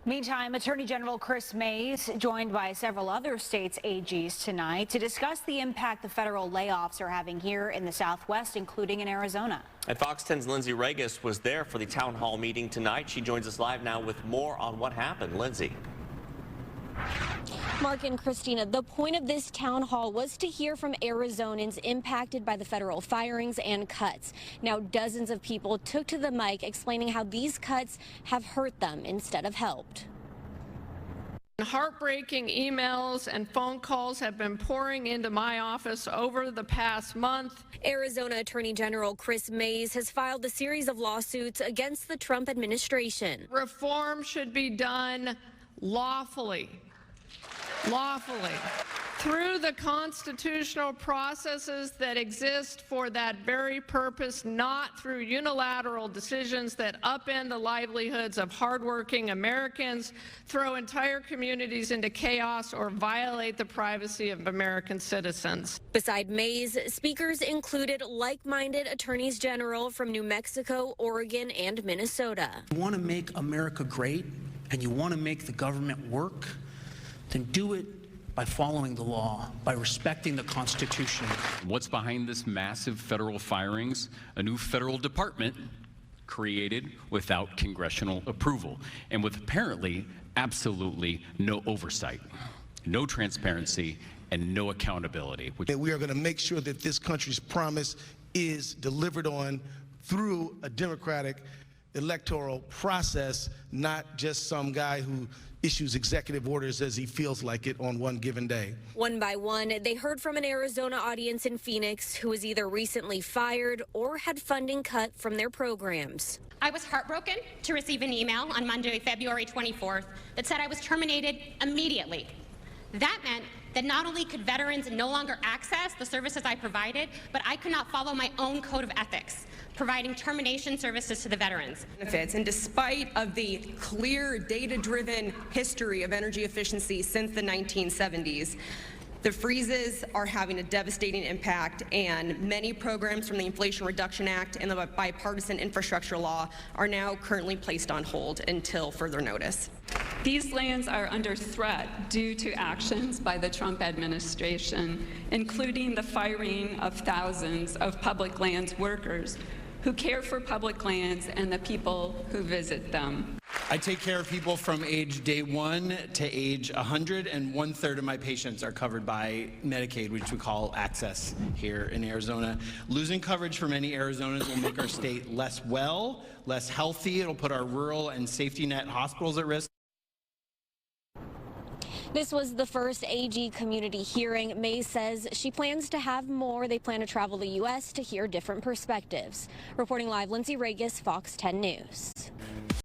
Meantime, Attorney General Kris-Mayes joined by several other states' AGs tonight to discuss the impact the federal layoffs are having here in the Southwest, including in Arizona. And Fox 10's Lindsay Regis was there for the town hall meeting tonight. She joins us live now with more on what happened. Lindsay. Mark and Christina, the point of this town hall was to hear from Arizonans impacted by the federal firings and cuts. Now, dozens of people took to the mic explaining how these cuts have hurt them instead of helped. Heartbreaking emails and phone calls have been pouring into my office over the past month. Arizona Attorney General Kris-Mayes has filed a series of lawsuits against the Trump administration. Reform should be done lawfully through the constitutional processes that exist for that very purpose, not through unilateral decisions that upend the livelihoods of hardworking Americans, throw entire communities into chaos, or violate the privacy of American citizens. Beside Mayes, speakers included like-minded attorneys general from New Mexico, Oregon, and Minnesota. You want to make America great and you want to make the government work, then do it by following the law, by respecting the Constitution. What's behind this massive federal firings? A new federal department created without congressional approval and with apparently absolutely no oversight, no transparency, and no accountability. We are going to make sure that this country's promise is delivered on through a democratic electoral process, not just some guy who issues executive orders as he feels like it on one given day. One by one, they heard from an Arizona audience in Phoenix who was either recently fired or had funding cut from their programs. I was heartbroken to receive an email on Monday, February 24th, that said I was terminated immediately. That meant that not only could veterans no longer access the services I provided, but I could not follow my own code of ethics, providing termination services to the veterans. And despite of the clear data-driven history of energy efficiency since the 1970s, the freezes are having a devastating impact, and many programs from the Inflation Reduction Act and the bipartisan infrastructure law are now currently placed on hold until further notice. These lands are under threat due to actions by the Trump administration, including the firing of thousands of public lands workers who care for public lands and the people who visit them. I take care of people from age day 1 to age 100, and 1/3 of my patients are covered by Medicaid, which we call access here in Arizona. Losing coverage for many Arizonans will make our state less healthy. It'll put our rural and safety net hospitals at risk. This was the first AG community hearing. Mayes says she plans to have more. They plan to travel the U.S. to hear different perspectives. Reporting live, Lindsay Regis, Fox 10 News.